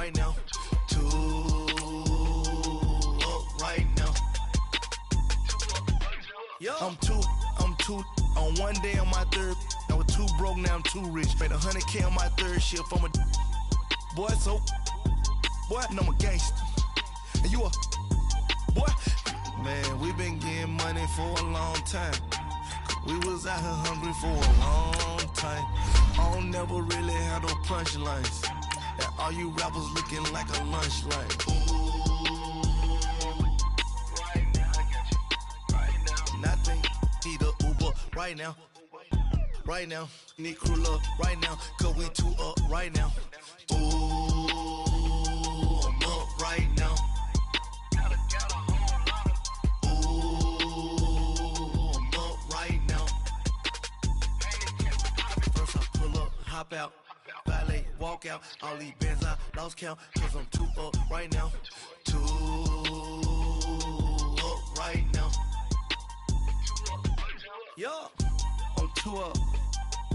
right now. 2 up right now. I'm two on one day on my third. I was 2 broke, now I'm 2 rich. Made 100K on my third shift. I'm a boy, so boy, and I'm a gangster. And you a boy. Man, we been getting money for a long time. We was out here hungry for a long time. I don't never really have no punchlines. And all you rappers looking like a lunch line. Right now, I got you. Right now. Nothing. Need a Uber right now. Right now. Need crew love right now. Cause we 2 up right now. Ooh, I'm up right now. Hop out, ballet, walk out, all these bands I lost count, cause I'm 2 up right now, 2 up right now, yeah, I'm 2 up,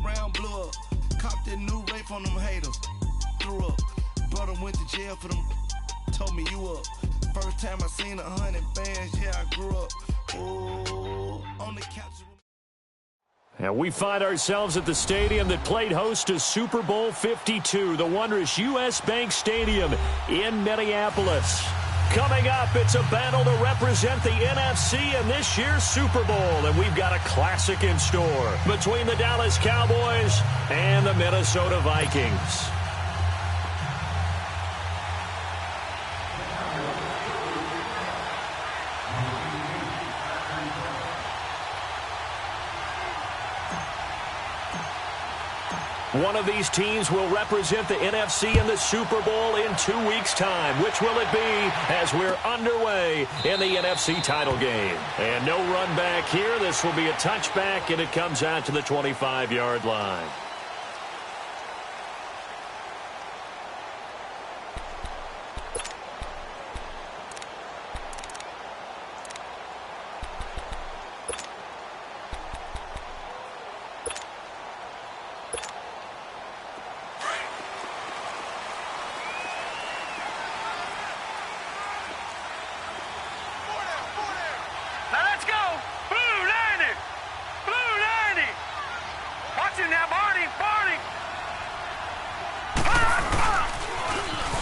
round blew up, copped that new rape on them haters, threw up, brother went to jail for them, told me you up, first time I seen 100 bands, yeah I grew up, ooh, on the couch. And we find ourselves at the stadium that played host to Super Bowl 52, the wondrous U.S. Bank Stadium in Minneapolis. Coming up, it's a battle to represent the NFC in this year's Super Bowl, and we've got a classic in store between the Dallas Cowboys and the Minnesota Vikings. One of these teams will represent the NFC in the Super Bowl in 2 weeks' time. Which will it be as we're underway in the NFC title game? And no run back here. This will be a touchback, and it comes out to the 25-yard line.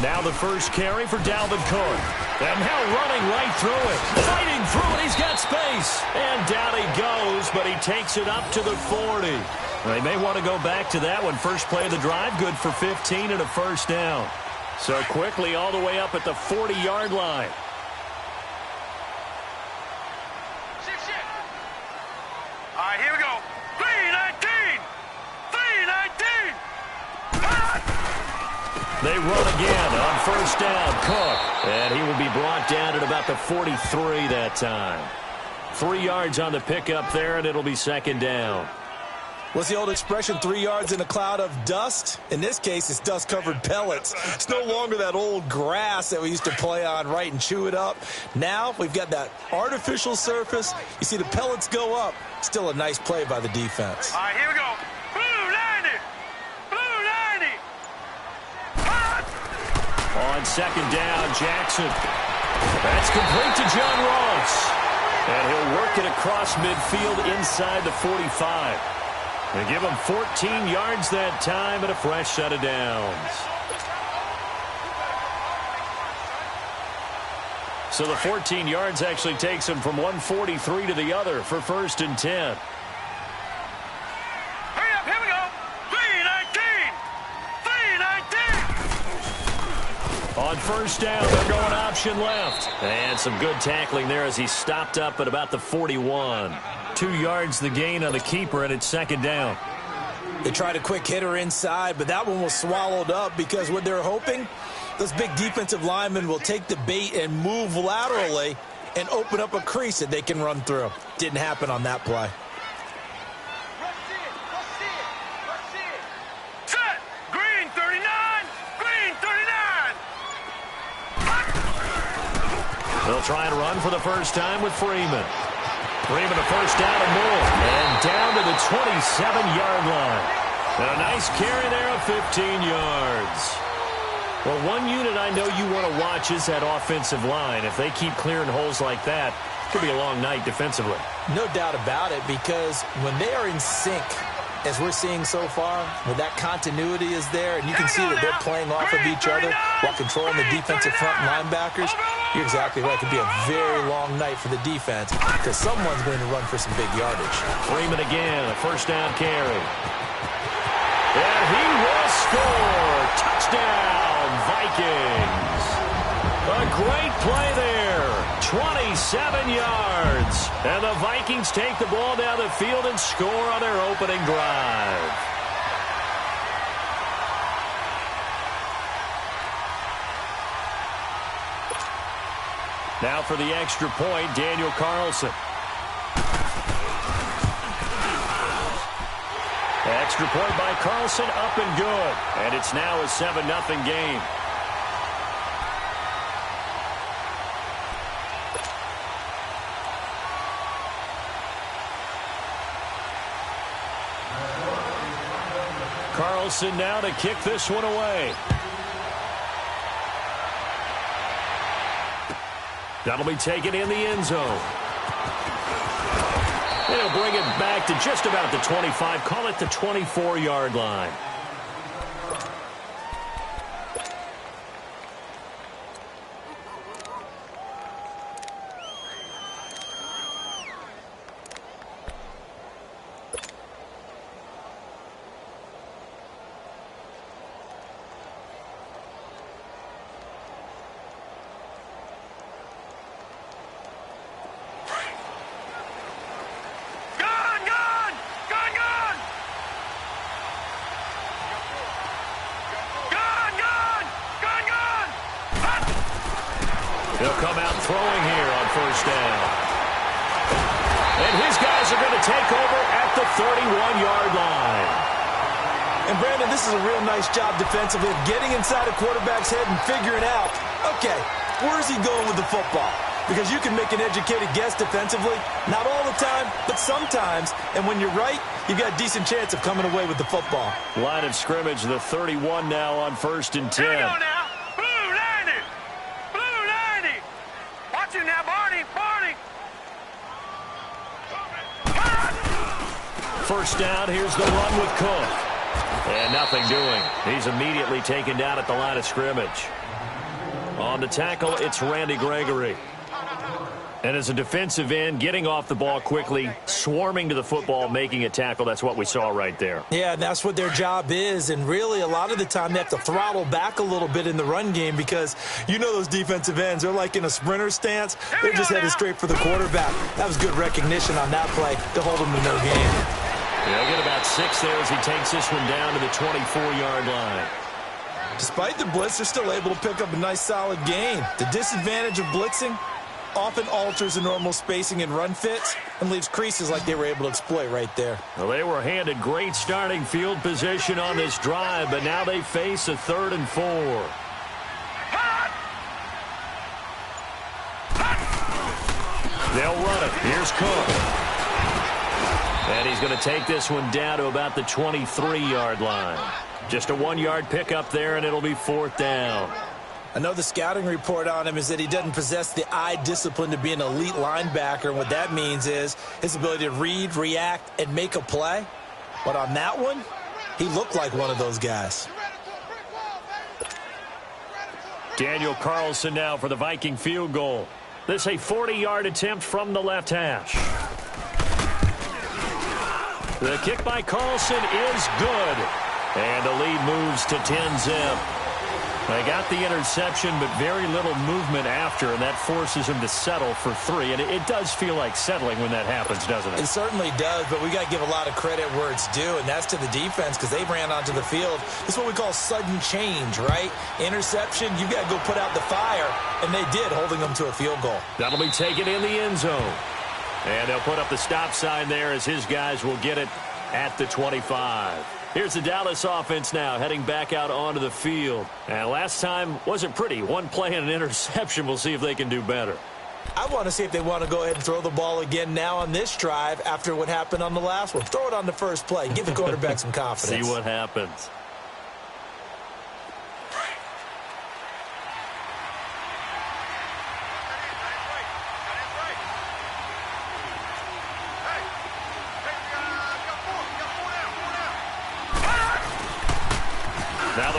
Now the first carry for Dalvin Cook. And now running right through it. Fighting through it. He's got space. And down he goes, but he takes it up to the 40. They may want to go back to that one. First play of the drive, good for 15 and a first down. So quickly all the way up at the 40-yard line. All right, here we go. 3-19! 3-19! They run again on first down. Cook. And he will be brought down at about the 43 that time. 3 yards on the pickup there, and it'll be second down. What's the old expression, 3 yards in a cloud of dust? In this case, it's dust-covered pellets. It's no longer that old grass that we used to play on, right, and chew it up. Now we've got that artificial surface. You see the pellets go up. Still a nice play by the defense. All right, here we go. Blue 90! Blue 90! On second down, Jackson. That's complete to John Ross. And he'll work it across midfield inside the 45. They give him 14 yards that time and a fresh set of downs. So the 14 yards actually takes him from 143 to the other for first and 10. Hurry up, here we go. 3-19! 3-19! On first down, they're going option left. And some good tackling there as he stopped up at about the 41. 2 yards the gain on the keeper, and it's second down. They tried a quick hitter inside, but that one was swallowed up because what they're hoping, those big defensive linemen will take the bait and move laterally and open up a crease that they can run through. Didn't happen on that play. Set! Green 39! Green 39! They'll try and run for the first time with Freeman. Freeman a first down and more. And down to the 27-yard line. And a nice carry there of 15 yards. Well, one unit I know you want to watch is that offensive line. If they keep clearing holes like that, it could be a long night defensively. No doubt about it, because when they are in sync, as we're seeing so far, when that continuity is there, and you can see that they're playing off of each other while controlling the defensive front linebackers, you're exactly right. It could be a very long night for the defense because someone's going to run for some big yardage. Freeman again, a first down carry. And he will score. Touchdown, Vikings. A great play there. 27 yards. And the Vikings take the ball down the field and score on their opening drive. Now for the extra point, Daniel Carlson. Extra point by Carlson, up and good. And it's now a 7-0 game. Carlson now to kick this one away. That'll be taken in the end zone. They'll bring it back to just about the 25. Call it the 24-yard line. He'll come out throwing here on first down. And his guys are going to take over at the 31-yard line. And, Brandon, this is a real nice job defensively of getting inside a quarterback's head and figuring out, okay, where's he going with the football? Because you can make an educated guess defensively. Not all the time, but sometimes. And when you're right, you've got a decent chance of coming away with the football. Line of scrimmage, the 31 now on 1st and 10. Here we go now. Now, Barney. First down, here's the run with Cook. And nothing doing. He's immediately taken down at the line of scrimmage. On the tackle, it's Randy Gregory. And as a defensive end, getting off the ball quickly, swarming to the football, making a tackle, that's what we saw right there. Yeah, that's what their job is. And really, a lot of the time, they have to throttle back a little bit in the run game because you know those defensive ends, they're like in a sprinter stance. They're just headed straight for the quarterback. That was good recognition on that play to hold them to no gain. Yeah, they'll get about 6 there as he takes this one down to the 24-yard line. Despite the blitz, they're still able to pick up a nice, solid gain. The disadvantage of blitzing often alters the normal spacing and run fits and leaves creases like they were able to exploit right there. Well, they were handed great starting field position on this drive, but now they face a 3rd and 4. They'll run it. Here's Cook. And he's going to take this one down to about the 23-yard line. Just a 1-yard pickup there, and it'll be 4th down. I know the scouting report on him is that he doesn't possess the eye discipline to be an elite linebacker. And what that means is his ability to read, react, and make a play. But on that one, he looked like one of those guys. Daniel Carlson now for the Viking field goal. This a 40-yard attempt from the left hash. The kick by Carlson is good. And the lead moves to 10-zip. They got the interception, but very little movement after, and that forces him to settle for 3. And it does feel like settling when that happens, doesn't it? It certainly does, but we got to give a lot of credit where it's due, and that's to the defense because they ran onto the field. This is what we call sudden change, right? Interception, you got to go put out the fire, and they did, holding them to a field goal. That'll be taken in the end zone. And they'll put up the stop sign there as his guys will get it at the 25. Here's the Dallas offense now heading back out onto the field. And last time wasn't pretty. One play and an interception. We'll see if they can do better. I want to see if they want to go ahead and throw the ball again now on this drive after what happened on the last one. Throw it on the first play. Give the quarterback some confidence. See what happens.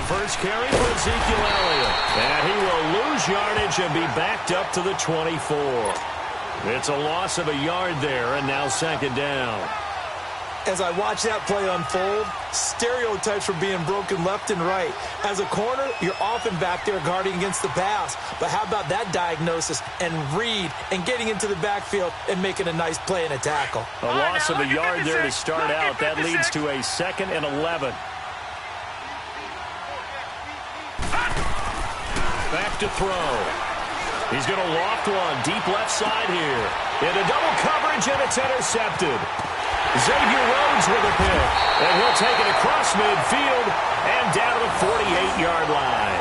first carry for Ezekiel Elliott. And he will lose yardage and be backed up to the 24. It's a loss of a yard there, and now second down. As I watch that play unfold, stereotypes were being broken left and right. As a corner, you're often back there guarding against the pass. But how about that diagnosis and read and getting into the backfield and making a nice play and a tackle? A loss of a yard there to start out. That leads to a 2nd and 11. Back to throw. He's going to loft one deep left side here. Into double coverage, and it's intercepted. Xavier Rhodes with a pick, and he'll take it across midfield and down to the 48-yard line.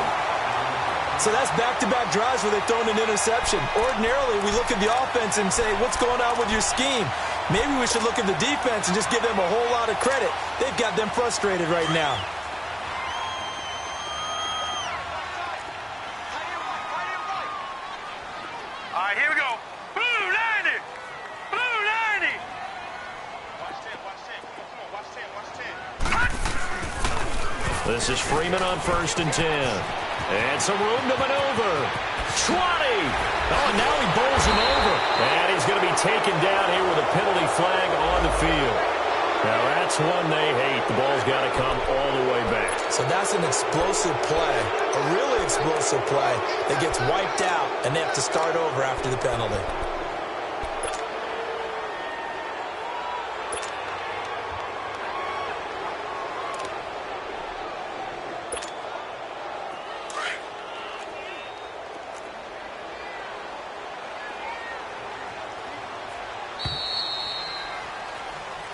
So that's back-to-back drives where they've thrown an interception. Ordinarily, we look at the offense and say, what's going on with your scheme? Maybe we should look at the defense and just give them a whole lot of credit. They've got them frustrated right now. All right, here we go. Blue 90. Blue 90. Watch 10, watch 10. Come on, watch 10, watch 10. This is Freeman on 1st and 10. And some room to maneuver. 20. Oh, and now he bowls him over. And he's going to be taken down here with a penalty flag on the field. Now, that's one they hate. The ball's got to come all the way back. So that's an explosive play, a really explosive play that gets wiped out, and they have to start over after the penalty.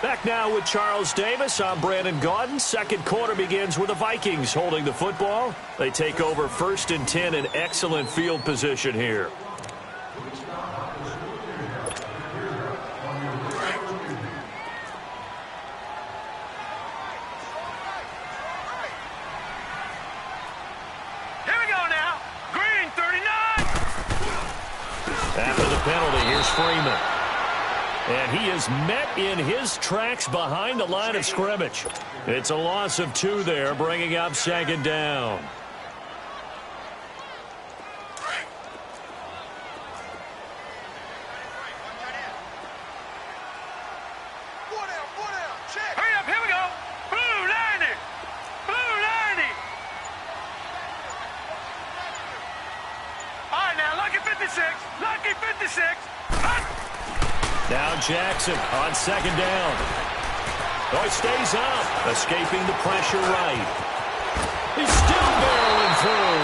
Back now with Charles Davis. I'm Brandon Gaudin. Second quarter begins with the Vikings holding the football. They take over 1st and 10 in excellent field position here. Here we go now. Green 39. After the penalty, here's Freeman. And he is met in his tracks behind the line of scrimmage. It's a loss of 2 there, bringing up 2nd down. Hurry up, here we go. Blue 90. Blue 90. All right, now, lucky 56. Lucky 56. Now Jackson on 2nd down. Oh, he stays up, escaping the pressure right. He's still barreling through.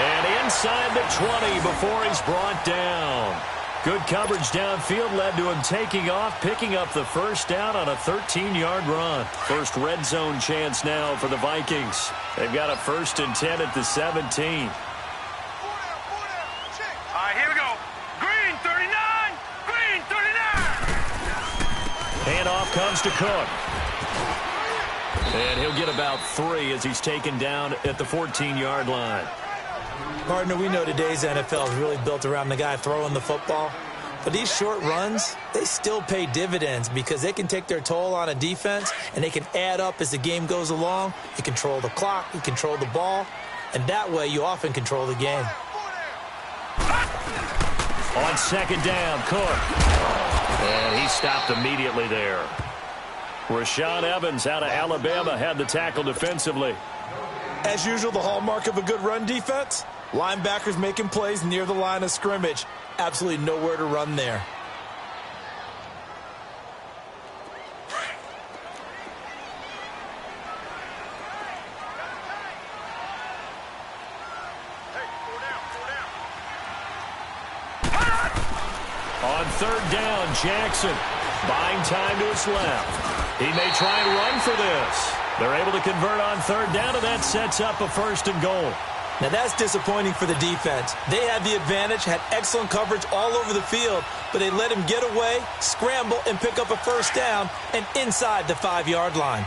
And inside the 20 before he's brought down. Good coverage downfield led to him taking off, picking up the first down on a 13-yard run. First red zone chance now for the Vikings. They've got a 1st and 10 at the 17. All right, here we go. Green 39. Green 39. Handoff comes to Cook. And he'll get about 3 as he's taken down at the 14-yard line. Partner, we know today's NFL is really built around the guy throwing the football. But these short runs, they still pay dividends because they can take their toll on a defense and they can add up as the game goes along. You control the clock, you control the ball, and that way you often control the game. On 2nd down, Cook. And he stopped immediately there. Rashaan Evans out of Alabama had the tackle defensively. As usual, the hallmark of a good run defense, linebackers making plays near the line of scrimmage. Absolutely nowhere to run there. On 3rd down, Jackson buying time to his left. He may try and run for this. They're able to convert on 3rd down, and that sets up a 1st and goal. Now that's disappointing for the defense. They had the advantage, had excellent coverage all over the field, but they let him get away, scramble, and pick up a 1st down and inside the 5-yard line.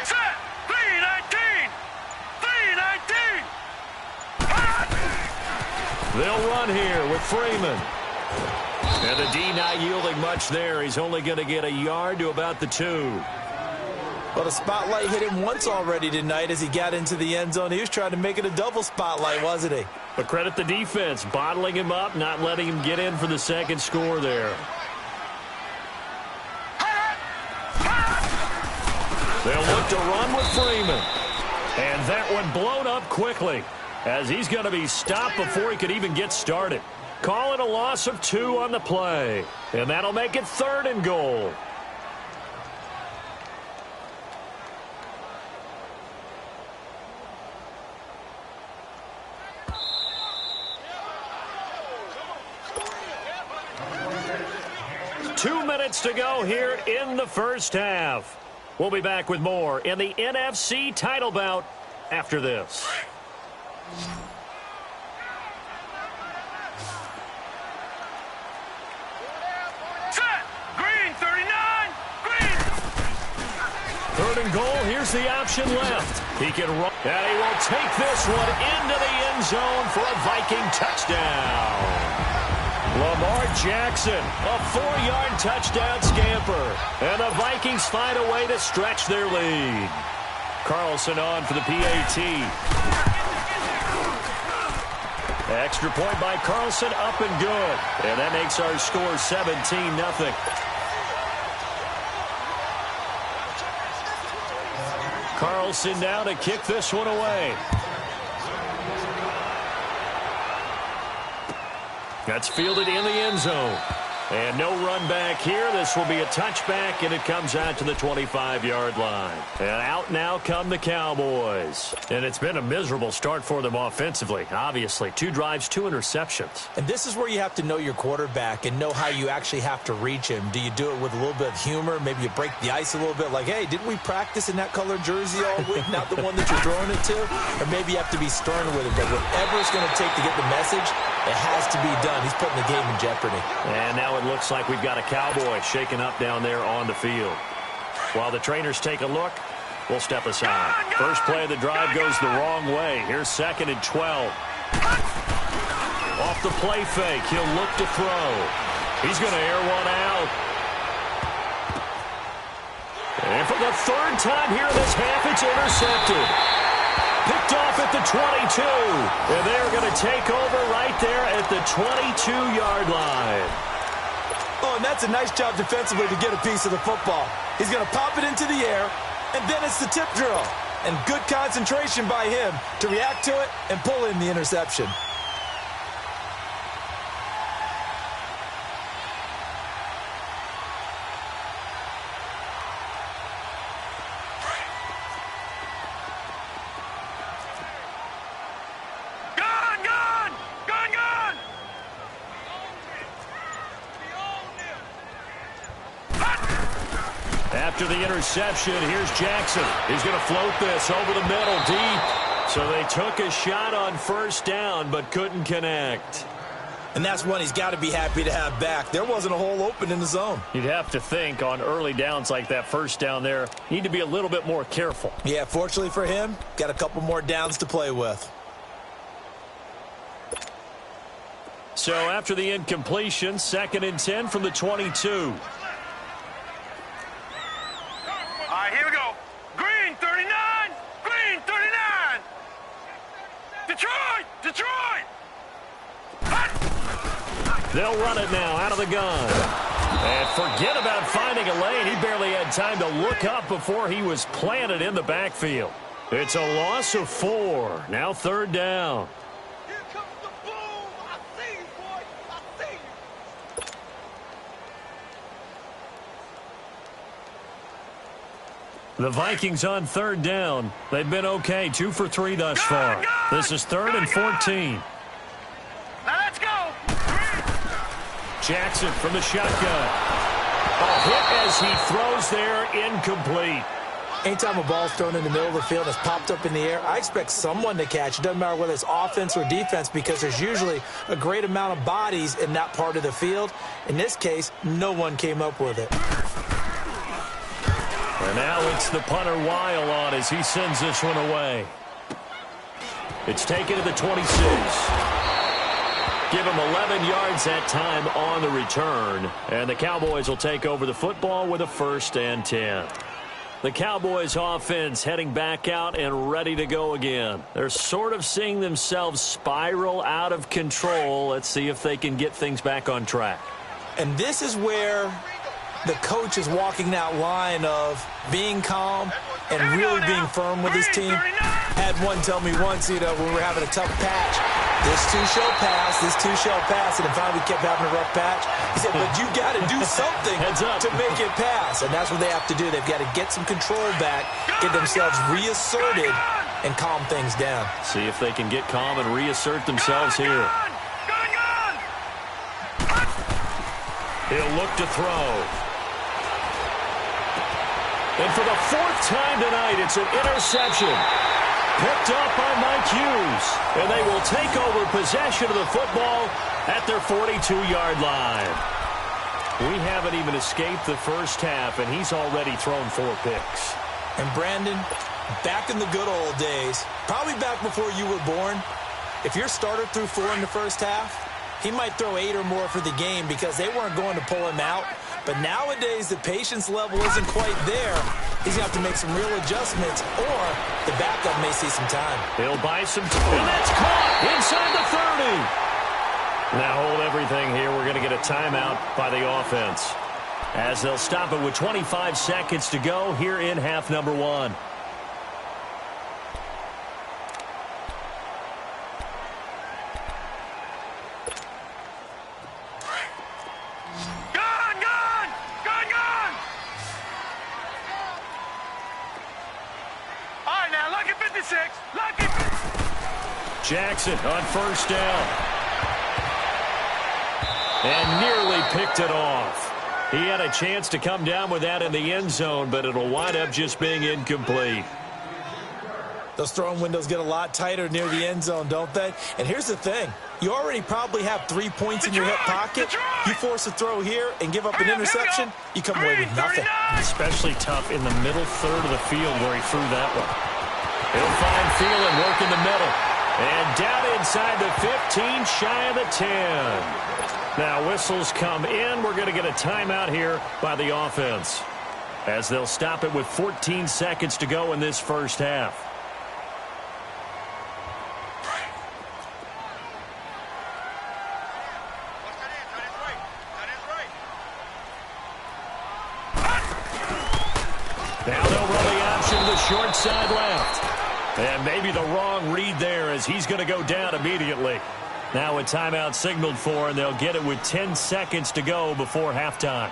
Set. 319. 319. They'll run here with Freeman. And the D not yielding much there. He's only going to get a yard to about the 2. Well, the spotlight hit him once already tonight as he got into the end zone. He was trying to make it a double spotlight, wasn't he? But credit the defense, bottling him up, not letting him get in for the second score there. They'll look to run with Freeman. And that one blown up quickly as he's going to be stopped before he could even get started. Call it a loss of 2 on the play. And that'll make it 3rd and goal. Two minutes to go here in the first half. We'll be back with more in the NFC title bout after this. Set. Green, 39. Green. 3rd and goal. Here's the option left. He can run. And he will take this one into the end zone for a Viking touchdown. Lamar Jackson, a 4-yard touchdown scamper. And the Vikings find a way to stretch their lead. Carlson on for the PAT. Extra point by Carlson, up and good. And that makes our score 17-0. Carlson now to kick this one away. That's fielded in the end zone. And no run back here. This will be a touchback, and it comes out to the 25-yard line. And out now come the Cowboys. And it's been a miserable start for them offensively. Obviously, 2 drives, 2 interceptions. And this is where you have to know your quarterback and know how you actually have to reach him. Do you do it with a little bit of humor? Maybe you break the ice a little bit like, hey, didn't we practice in that colored jersey all week? Not the one that you're throwing it to? Or maybe you have to be stern with him. But whatever it's going to take to get the message, it has to be done. He's putting the game in jeopardy. And now it looks like we've got a Cowboy shaken up down there on the field. While the trainers take a look, we'll step aside. First play of the drive goes the wrong way. Here's 2nd and 12. Off the play fake, he'll look to throw. He's going to air one out. And for the 3rd time here in this half, it's intercepted. Picked off at the 22. And they're going to take over right there at the 22-yard line. Oh, and that's a nice job defensively to get a piece of the football. He's going to pop it into the air, and then it's the tip drill. And good concentration by him to react to it and pull in the interception. After the interception, here's Jackson. He's going to float this over the middle deep. So they took a shot on 1st down, but couldn't connect. And that's one he's got to be happy to have back. There wasn't a hole open in the zone. You'd have to think on early downs like that 1st down there, you need to be a little bit more careful. Yeah, fortunately for him, got a couple more downs to play with. So after the incompletion, 2nd and 10 from the 22. All right, here we go. Green, 39. Green, 39. Detroit, Detroit. They'll run it now out of the gun. And forget about finding a lane. He barely had time to look up before he was planted in the backfield. It's a loss of 4. Now 3rd down. Here comes the boom. I see you, boy. I see you. The Vikings on 3rd down. They've been okay, 2 for 3 thus far. This is 3rd and 14. Now let's go. Jackson from the shotgun. A hit as he throws there, incomplete. Anytime a ball's thrown in the middle of the field and it's popped up in the air, I expect someone to catch. It doesn't matter whether it's offense or defense because there's usually a great amount of bodies in that part of the field. In this case, no one came up with it. And now it's the punter Weil on as he sends this one away. It's taken to the 26. Give him 11 yards that time on the return. And the Cowboys will take over the football with a 1st and 10. The Cowboys offense heading back out and ready to go again. They're sort of seeing themselves spiral out of control. Let's see if they can get things back on track. And this is where the coach is walking that line of being calm and really being firm with his team. Had one tell me once, when we were having a tough patch, this too shall pass, this too shall pass, and then finally we kept having a rough patch. He said, but you got to do something to make it pass, and that's what they have to do. They've got to get some control back, get themselves reasserted, and calm things down. See if they can get calm and reassert themselves here. He'll look to throw. And for the 4th time tonight, it's an interception. Picked up by Mike Hughes. And they will take over possession of the football at their 42-yard line. We haven't even escaped the first half, and he's already thrown 4 picks. And Brandon, back in the good old days, probably back before you were born, if your starter threw 4 in the first half, he might throw 8 or more for the game because they weren't going to pull him out. But nowadays, the patience level isn't quite there. He's going to have to make some real adjustments, or the backup may see some time. He'll buy some time. And that's caught inside the 30. Now hold everything here. We're going to get a timeout by the offense, as they'll stop it with 25 seconds to go here in half number 1. Jackson on 1st down. And nearly picked it off. He had a chance to come down with that in the end zone, but it'll wind up just being incomplete. Those throwing windows get a lot tighter near the end zone, don't they? And here's the thing. You already probably have 3 points in your hip pocket. You force a throw here and give up an interception, you come away with nothing. Especially tough in the middle third of the field where he threw that one. He'll find Thielen work in the middle. And down inside the 15, shy of the 10. Now whistles come in. We're going to get a timeout here by the offense, as they'll stop it with 14 seconds to go in this first half. Now they'll run the option to the short side left. And maybe the wrong read there, as he's going to go down immediately. Now a timeout signaled for, and they'll get it with 10 seconds to go before halftime.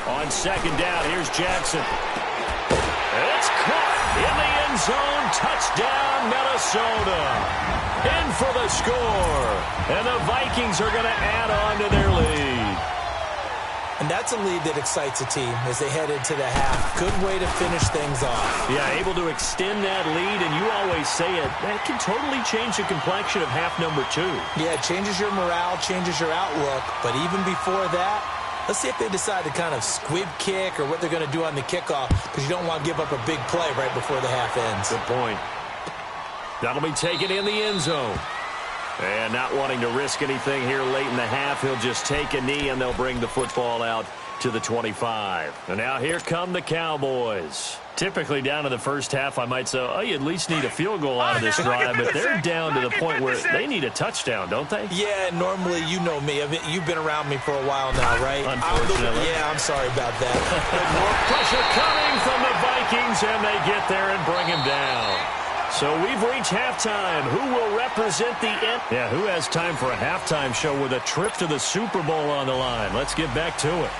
On 2nd down, here's Jackson. It's caught in the end zone. Touchdown, Minnesota. In for the score. And the Vikings are going to add on to their lead. And that's a lead that excites a team as they head into the half. Good way to finish things off. Yeah, able to extend that lead, and you always say it, that can totally change the complexion of half number 2. Yeah, it changes your morale, changes your outlook. But even before that, let's see if they decide to kind of squib kick or what they're going to do on the kickoff, because you don't want to give up a big play right before the half ends. Good point. That'll be taken in the end zone. And not wanting to risk anything here late in the half, he'll just take a knee, and they'll bring the football out to the 25. And now here come the Cowboys. Typically down in the first half, I might say, oh, you at least need a field goal out of this drive, but they're down to the point where they need a touchdown, don't they? Yeah, normally, you know me. I mean, you've been around me for a while now, right? Unfortunately. I'm sorry about that. More pressure coming from the Vikings, and they get there and bring him down. So we've reached halftime. Who will represent the end? Yeah, who has time for a halftime show with a trip to the Super Bowl on the line? Let's get back to it.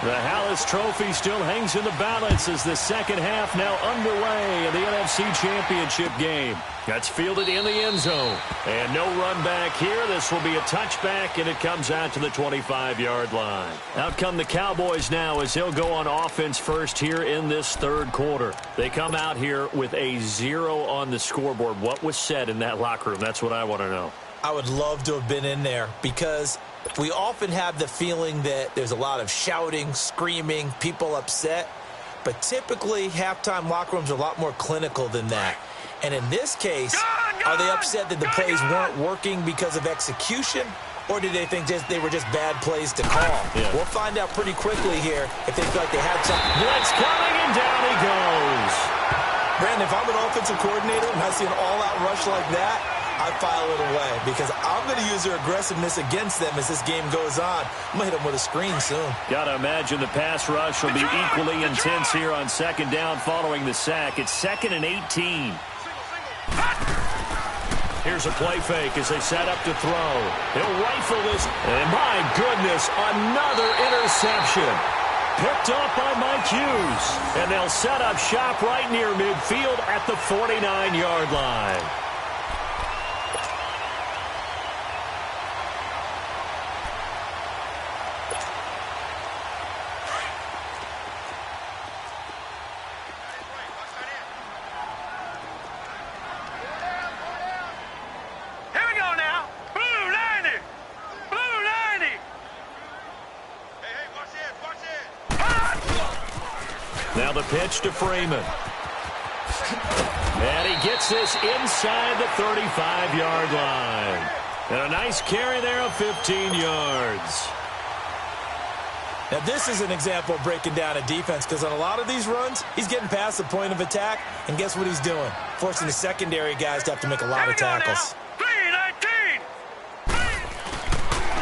The Hallis Trophy still hangs in the balance as the second half now underway in the NFC Championship game. That's fielded in the end zone. And no run back here. This will be a touchback, and it comes out to the 25-yard line. Out come the Cowboys now as they'll go on offense first here in this third quarter. They come out here with a 0 on the scoreboard. What was said in that locker room? That's what I want to know. I would love to have been in there because we often have the feeling that there's a lot of shouting, screaming, people upset. But typically, halftime locker rooms are a lot more clinical than that. And in this case, are they upset that the plays weren't working because of execution? Or do they think they were just bad plays to call? Yeah. We'll find out pretty quickly here if they feel like they had something. Blitz coming, and down he goes. Brandon, if I'm an offensive coordinator and I see an all-out rush like that, I file it away because I'm going to use their aggressiveness against them as this game goes on. I'm going to hit them with a screen soon. Got to imagine the pass rush will be equally intense here on second down following the sack. It's 2nd and 18. Here's a play fake as they set up to throw. He'll rifle this, and my goodness, another interception. Picked up by Mike Hughes, and they'll set up shop right near midfield at the 49-yard line. Now the pitch to Freeman. And he gets this inside the 35-yard line. And a nice carry there of 15 yards. Now this is an example of breaking down a defense because on a lot of these runs, he's getting past the point of attack, and guess what he's doing? Forcing the secondary guys to have to make a lot of tackles.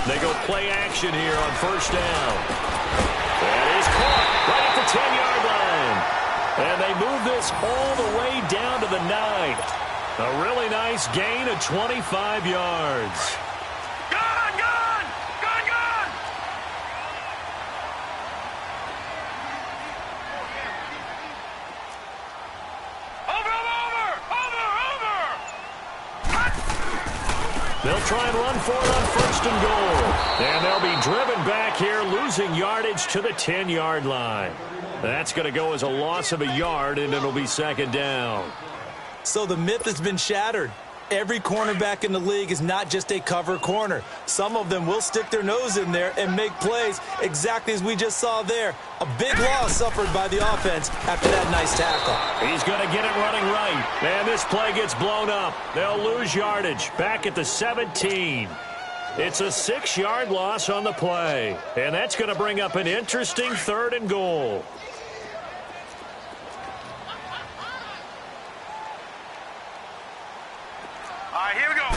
They go play action here on first down. That is caught right at the 10-yard line. And they move this all the way down to the 9. A really nice gain of 25 yards. Gone, gone! Gone, gone! Over! They'll try and run for it on first and goal. And they'll be driven back here, losing yardage to the 10-yard line. That's going to go as a loss of a yard, and it'll be second down. So the myth has been shattered. Every cornerback in the league is not just a cover corner. Some of them will stick their nose in there and make plays exactly as we just saw there. A big loss suffered by the offense after that nice tackle. He's going to get it running right. And this play gets blown up. They'll lose yardage back at the 17. It's a 6-yard loss on the play. And that's going to bring up an interesting 3rd and goal. Here we go.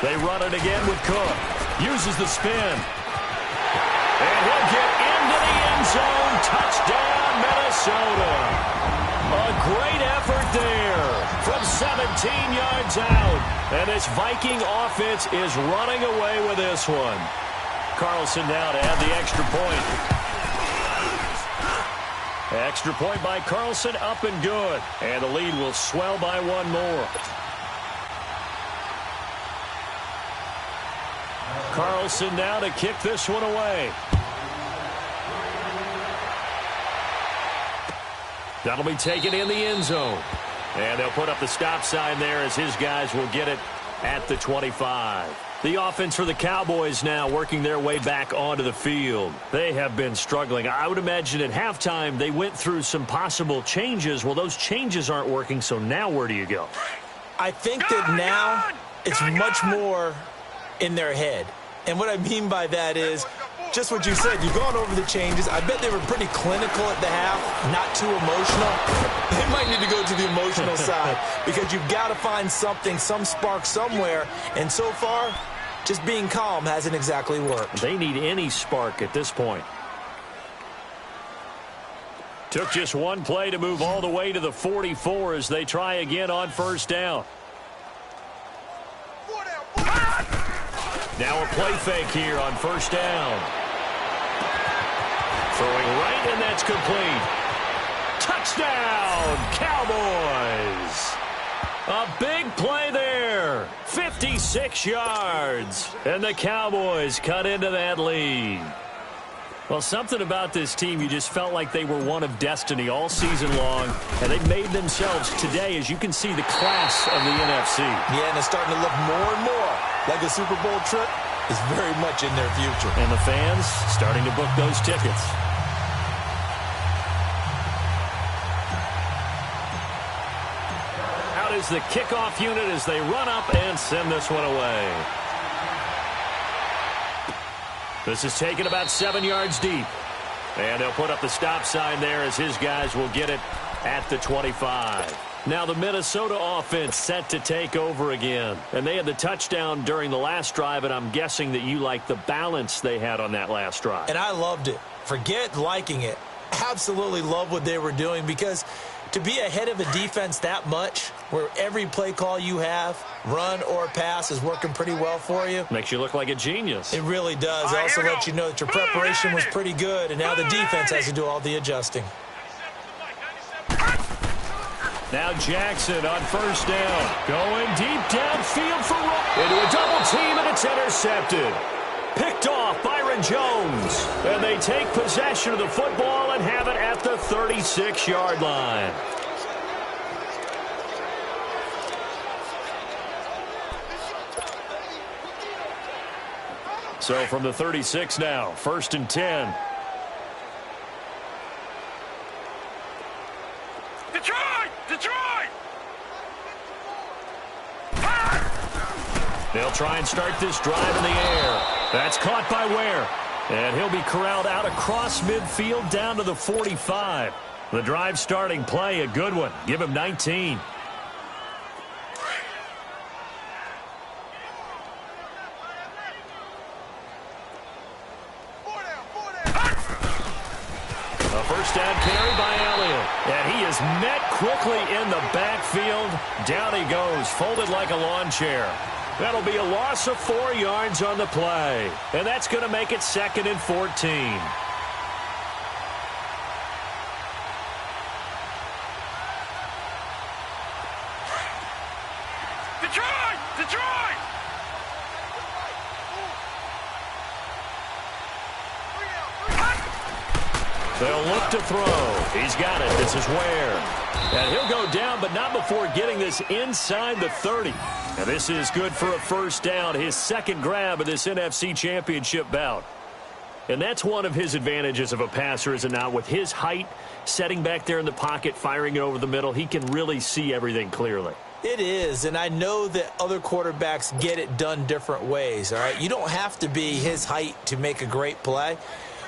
They run it again with Cook. Uses the spin. And he'll get into the end zone. Touchdown, Minnesota. A great effort there from 17 yards out. And this Viking offense is running away with this one. Carlson now to add the extra point. Extra point by Carlson, up and good. And the lead will swell by one more. Carlson now to kick this one away. That'll be taken in the end zone. And they'll put up the stop sign there as his guys will get it at the 25. The offense for the Cowboys now working their way back onto the field. They have been struggling. I would imagine at halftime they went through some possible changes. Well, those changes aren't working, so now where do you go? I think that now it's much more in their head. And what I mean by that is just what you said. You've gone over the changes. I bet they were pretty clinical at the half, not too emotional. They might need to go to the emotional side because you've got to find something, some spark somewhere. And so far, just being calm hasn't exactly worked. They need any spark at this point. Took just one play to move all the way to the 44 as they try again on first down. Now a play fake here on first down. Throwing right, and that's complete. Touchdown, Cowboys! A big play there. 56 yards. And the Cowboys cut into that lead. Well, something about this team, you just felt like they were one of destiny all season long, and they made themselves today, as you can see, the class of the NFC. Yeah, and it's starting to look more and more like a Super Bowl trip is very much in their future. And the fans starting to book those tickets. Out is the kickoff unit as they run up and send this one away. This is taken about 7 yards deep. And they'll put up the stop sign there as his guys will get it at the 25. Now the Minnesota offense set to take over again. And they had the touchdown during the last drive, and I'm guessing that you like the balance they had on that last drive. And I loved it. Forget liking it. Absolutely love what they were doing, because to be ahead of a defense that much, where every play call you have, run or pass, is working pretty well for you. Makes you look like a genius. It really does. It also lets you know that your preparation was pretty good, and now the defense has to do all the adjusting. Now Jackson on first down. Going deep downfield for Rowe. Into a double team, and it's intercepted. Picked off Byron Jones. And they take possession of the football and have it at the 36-yard line. So from the 36 now, 1st and 10. Detroit! They'll try and start this drive in the air. That's caught by Ware. And he'll be corralled out across midfield down to the 45. The drive starting play, a good one. Give him 19. A first down carry by Elliott. And he is met quickly in the backfield. Down he goes, folded like a lawn chair. That'll be a loss of 4 yards on the play. And that's going to make it 2nd and 14. Detroit! They'll look to throw. He's got it. This is Ware. And he'll go down, but not before getting this inside the 30. And this is good for a first down, his second grab of this NFC Championship bout. And that's one of his advantages of a passer, is it not? With his height, setting back there in the pocket, firing it over the middle, he can really see everything clearly. It is, and I know that other quarterbacks get it done different ways, all right? You don't have to be his height to make a great play.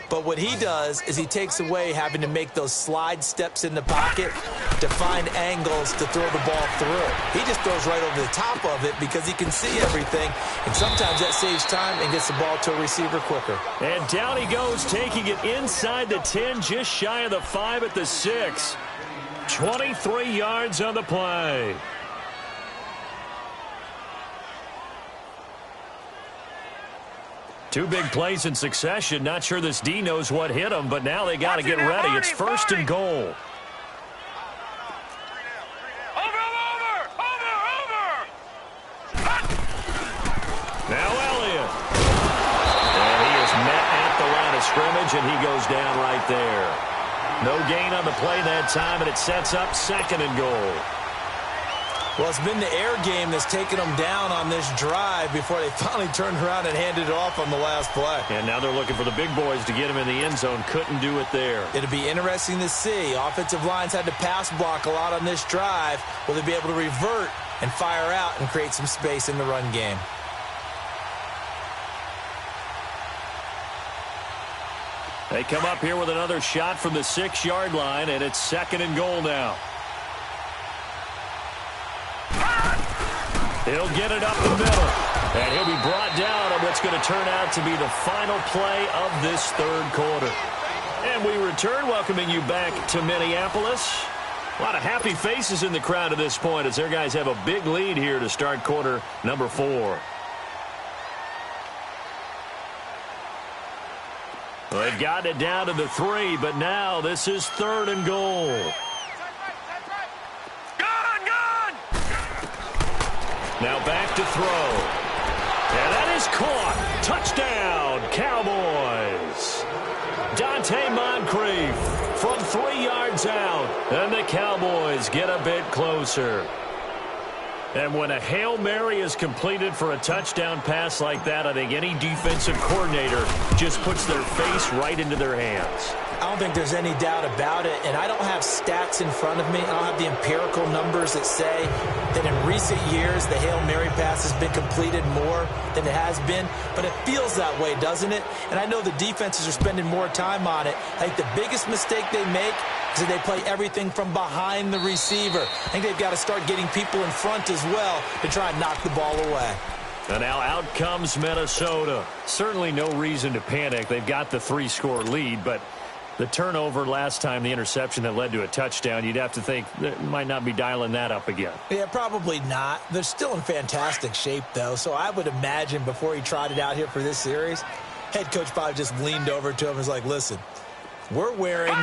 But what he does is he takes away having to make those slide steps in the pocket to find angles to throw the ball through. He just throws right over the top of it because he can see everything, and sometimes that saves time and gets the ball to a receiver quicker. And down he goes, taking it inside the 10, just shy of the 5 at the 6. 23 yards on the play. Two big plays in succession. Not sure this D knows what hit him, but now they got to get ready. It's 1st and goal. Over! Now Elliott. And he is met at the line of scrimmage, and he goes down right there. No gain on the play that time, and it sets up 2nd and goal. Well, it's been the air game that's taken them down on this drive before they finally turned around and handed it off on the last play. And now they're looking for the big boys to get him in the end zone. Couldn't do it there. It'll be interesting to see. Offensive lines had to pass block a lot on this drive. Will they be able to revert and fire out and create some space in the run game? They come up here with another shot from the 6-yard line, and it's 2nd and goal now. He'll get it up the middle, and he'll be brought down on what's going to turn out to be the final play of this 3rd quarter. And we return, welcoming you back to Minneapolis. A lot of happy faces in the crowd at this point as their guys have a big lead here to start quarter number 4. Well, they've gotten it down to the 3, but now this is 3rd and goal. Gone! Now back to throw. And that is caught. Touchdown, Cowboys. Dante Moncrief from 3 yards out. And the Cowboys get a bit closer. And when a Hail Mary is completed for a touchdown pass like that, I think any defensive coordinator just puts their face right into their hands. I don't think there's any doubt about it, and I don't have stats in front of me. I don't have the empirical numbers that say that in recent years the Hail Mary pass has been completed more than it has been, but it feels that way, doesn't it? And I know the defenses are spending more time on it. I think the biggest mistake they make is that they play everything from behind the receiver. I think they've got to start getting people in front as well to try and knock the ball away. And now out comes Minnesota. Certainly no reason to panic. They've got the 3-score lead, but the turnover last time, the interception that led to a touchdown, you'd have to think they might not be dialing that up again. Yeah, probably not. They're still in fantastic shape, though, so I would imagine before he trotted out here for this series, head coach probably just leaned over to him and was like, listen, we're wearing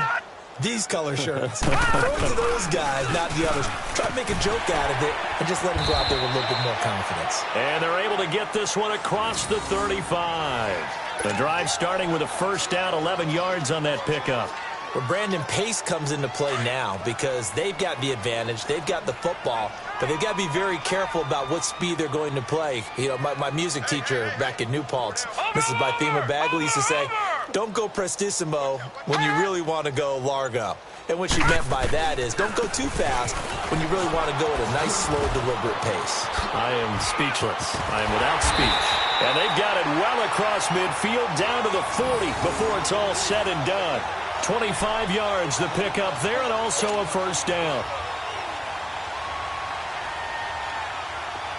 these color shirts. Throw it to those guys, not the others. Try to make a joke out of it and just let them go out there with a little bit more confidence. And they're able to get this one across the 35. The drive starting with a first down, 11 yards on that pickup. Well, Brandon, pace comes into play now because they've got the advantage. They've got the football, but they've got to be very careful about what speed they're going to play. You know, my music teacher back in New Paltz, Mrs. Bythema Bagley, used to say, don't go prestissimo when you really want to go largo. And what she meant by that is don't go too fast when you really want to go at a nice, slow, deliberate pace. I am speechless. I am without speech. And they've got it well across midfield down to the 40 before it's all said and done. 25 yards the pickup there and also a first down.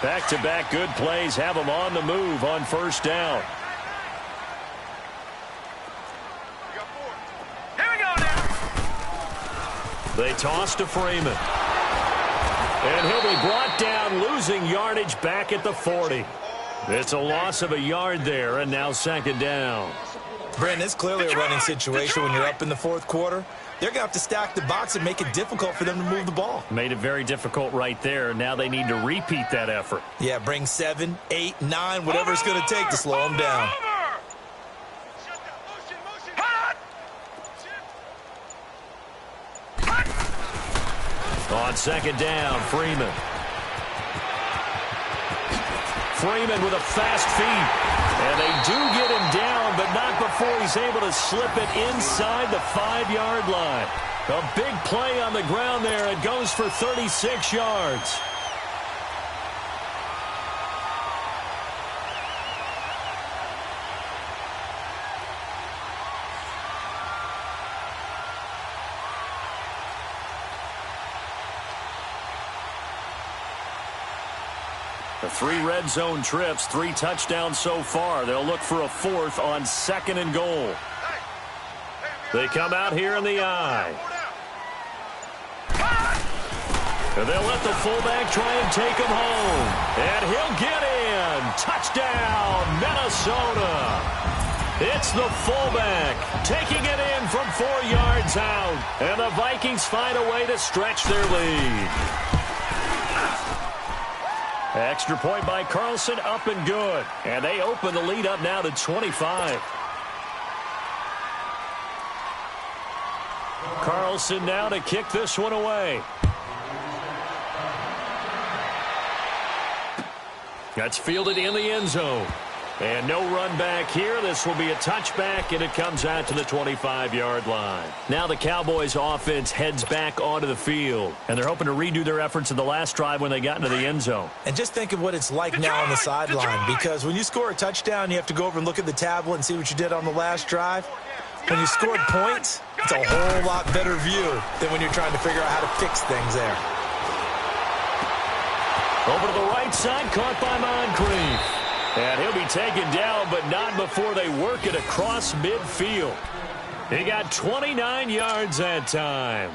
Back-to-back good plays have them on the move on first down. They toss to Freeman. And he'll be brought down, losing yardage back at the 40. It's a loss of a yard there, and now second down. Brandon, it's clearly a running situation when you're up in the fourth quarter. They're going to have to stack the box and make it difficult for them to move the ball. Made it very difficult right there. Now they need to repeat that effort. Yeah, bring 7, 8, 9, whatever it's going to take to slow them down. On second down, Freeman. Freeman with a fast feet. And they do get him down, but not before he's able to slip it inside the 5-yard line. A big play on the ground there. It goes for 36 yards. The 3 red zone trips, 3 touchdowns so far. They'll look for a 4th on second and goal. They come out here in the eye. And they'll let the fullback try and take him home. And he'll get in. Touchdown, Minnesota. It's the fullback taking it in from 4 yards out. And the Vikings find a way to stretch their lead. Extra point by Carlson, up and good. And they open the lead up now to 25. Carlson now to kick this one away. That's fielded in the end zone. And no run back here. This will be a touchback, and it comes out to the 25-yard line. Now the Cowboys offense heads back onto the field, and they're hoping to redo their efforts in the last drive when they got into the end zone. And just think of what it's like now on the sideline, because when you score a touchdown, you have to go over and look at the tablet and see what you did on the last drive. When you scored points, it's a whole lot better view than when you're trying to figure out how to fix things there. Over to the right side, caught by Moncrief. And he'll be taken down, but not before they work it across midfield. He got 29 yards that time.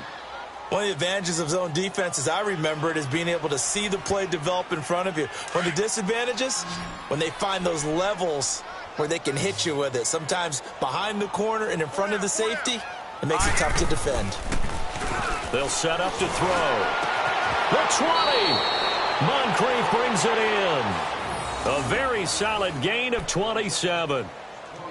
One of the advantages of zone defense, as I remember it, is being able to see the play develop in front of you. One of the disadvantages, when they find those levels where they can hit you with it. Sometimes behind the corner and in front of the safety, it makes it tough to defend. They'll set up to throw. The 20. Moncrief brings it in. A very solid gain of 27.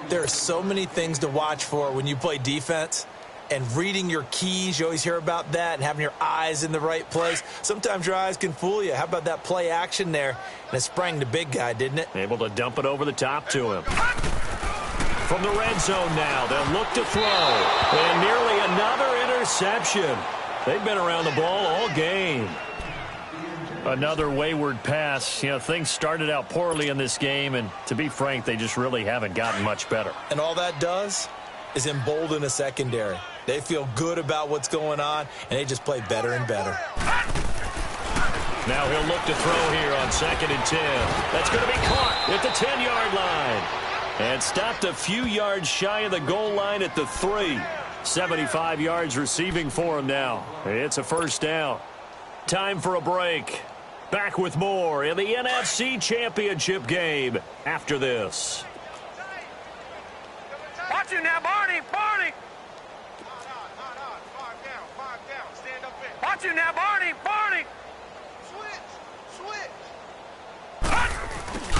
There are so many things to watch for when you play defense. And reading your keys, you always hear about that, and having your eyes in the right place. Sometimes your eyes can fool you. How about that play action there? And it sprang the big guy, didn't it? Able to dump it over the top to him. From the red zone now, they'll look to throw. And nearly another interception. They've been around the ball all game. Another wayward pass. You know, things started out poorly in this game, and to be frank, they just really haven't gotten much better. And all that does is embolden a secondary. They feel good about what's going on, and they just play better and better. Now he'll look to throw here on 2nd and 10. That's going to be caught at the 10-yard line. And stopped a few yards shy of the goal line at the 3. 75 yards receiving for him now. It's a first down. Time for a break. Back with more in the NFC Championship game after this. Watch you now, Barney. Barney. Watch you now, Barney. Barney. Switch.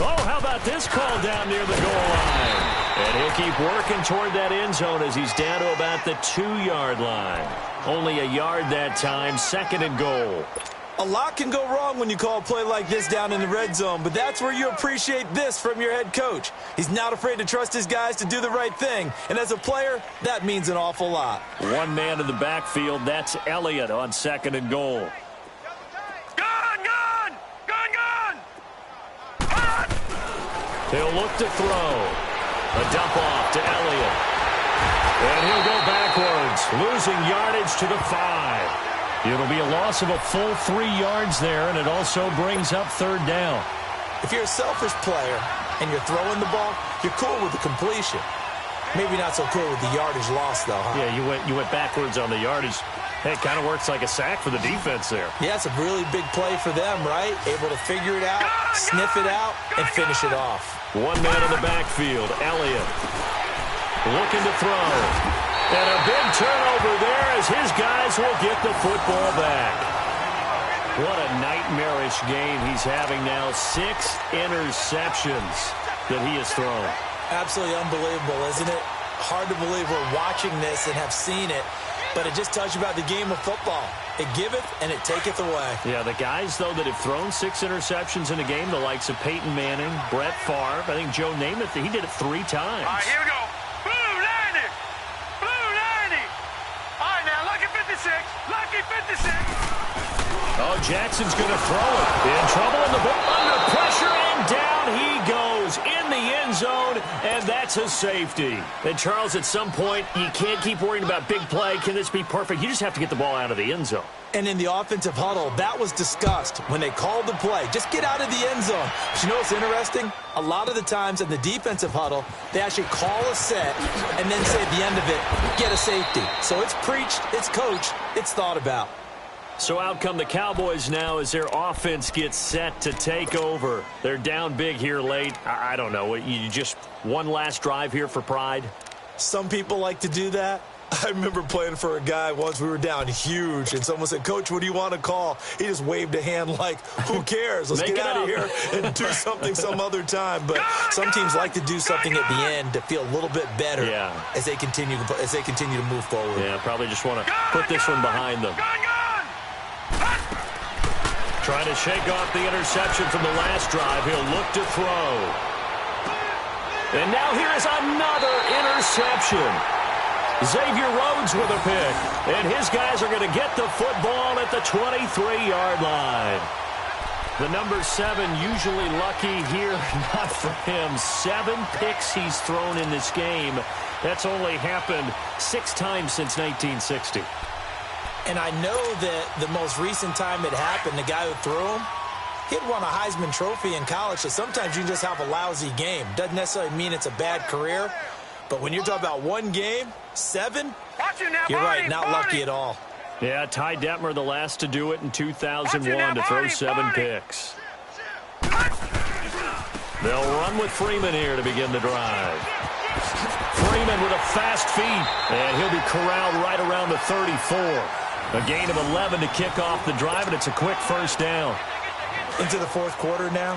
Oh, how about this call down near the goal line? And he'll keep working toward that end zone as he's down to about the 2-yard line. Only a yard that time, 2nd and goal. A lot can go wrong when you call a play like this down in the red zone, but that's where you appreciate this from your head coach. He's not afraid to trust his guys to do the right thing, and as a player, that means an awful lot. One man in the backfield, that's Elliott on 2nd and goal. Gun! He'll look to throw. A dump off to Elliott. And he'll go backwards, losing yardage to the 5. It'll be a loss of a full 3 yards there, and it also brings up 3rd down. If you're a selfish player and you're throwing the ball, you're cool with the completion. Maybe not so cool with the yardage loss, though, huh? Yeah, you went backwards on the yardage. Hey, it kind of works like a sack for the defense there. Yeah, it's a really big play for them, right? Able to figure it out, sniff it out, and finish it off. One man in the backfield, Elliott. Looking to throw. And a big turnover there as his guys will get the football back. What a nightmarish game he's having now. 6 interceptions that he has thrown. Absolutely unbelievable, isn't it? Hard to believe we're watching this and have seen it, but it just tells you about the game of football. It giveth and it taketh away. Yeah, the guys, though, that have thrown 6 interceptions in a game, the likes of Peyton Manning, Brett Favre, I think Joe Namath, he did it 3 times. All right, here we go. Blue 90. Blue 90. All right, now, lucky 56. Lucky 56. Oh, Jackson's going to throw it. In trouble in the ball. Under pressure, and down he goes in the end zone, and that's a safety. And, Charles, at some point, you can't keep worrying about big play. Can this be perfect? You just have to get the ball out of the end zone. And in the offensive huddle, that was discussed when they called the play. Just get out of the end zone. But you know what's interesting? A lot of the times in the defensive huddle, they actually call a set and then say at the end of it, get a safety. So it's preached, it's coached, it's thought about. So out come the Cowboys now as their offense gets set to take over. They're down big here late. I don't know. You just one last drive here for pride? Some people like to do that. I remember playing for a guy once. We were down huge, and someone said, Coach, what do you want to call? He just waved a hand like, who cares? Let's get out of here and do something some other time. But some teams like to do something at the end to feel a little bit better as they continue to move forward. Yeah, probably just want to put this one behind them. Trying to shake off the interception from the last drive. He'll look to throw. And now here is another interception. Xavier Rhodes with a pick. And his guys are going to get the football at the 23-yard line. The number 7 usually lucky here. Not for him. 7 picks he's thrown in this game. That's only happened 6 times since 1960. And I know that the most recent time it happened, the guy who threw him, he'd won a Heisman Trophy in college, so sometimes you can just have a lousy game. Doesn't necessarily mean it's a bad career, but when you're talking about one game, 7, you're right, not lucky at all. Yeah, Ty Detmer, the last to do it in 2001 to throw 7 picks. They'll run with Freeman here to begin the drive. Freeman with a fast feet, and he'll be corralled right around the 34. A gain of 11 to kick off the drive, and it's a quick first down. Into the fourth quarter now.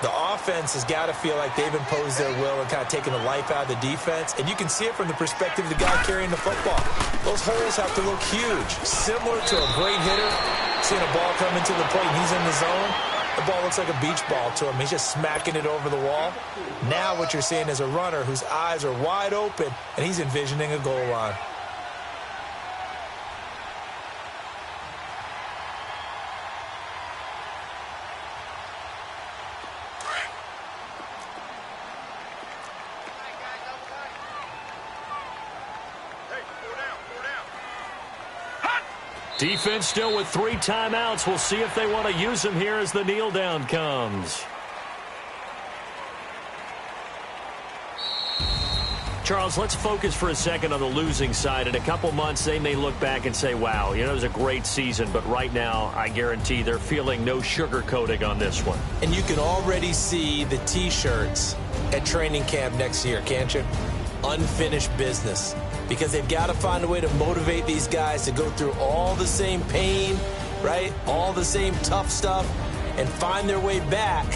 The offense has got to feel like they've imposed their will and kind of taken the life out of the defense. And you can see it from the perspective of the guy carrying the football. Those holes have to look huge. Similar to a great hitter, seeing a ball come into the plate and he's in the zone. The ball looks like a beach ball to him. He's just smacking it over the wall. Now what you're seeing is a runner whose eyes are wide open, and he's envisioning a goal line. Defense still with 3 timeouts. We'll see if they want to use them here as the kneel down comes. Charles, let's focus for a second on the losing side. In a couple months, they may look back and say, wow, it was a great season. But right now, I guarantee they're feeling no sugarcoating on this one. And you can already see the T-shirts at training camp next year, can't you? Unfinished business. Because they've got to find a way to motivate these guys to go through all the same pain, right? All the same tough stuff, and find their way back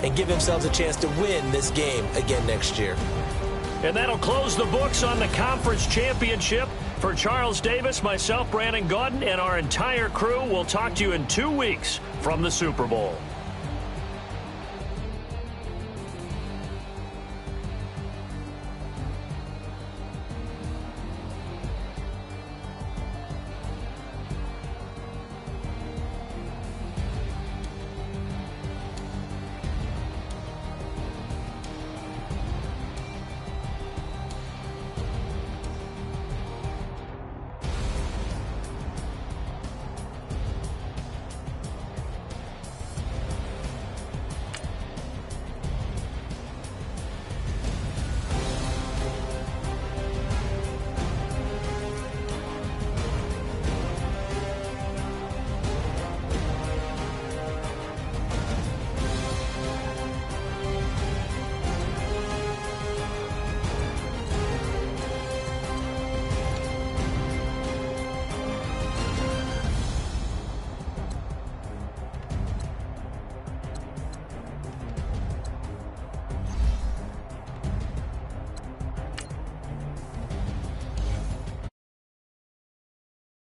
and give themselves a chance to win this game again next year. And that'll close the books on the conference championship. For Charles Davis, myself, Brandon Gaudin, and our entire crew, we'll talk to you in 2 weeks from the Super Bowl.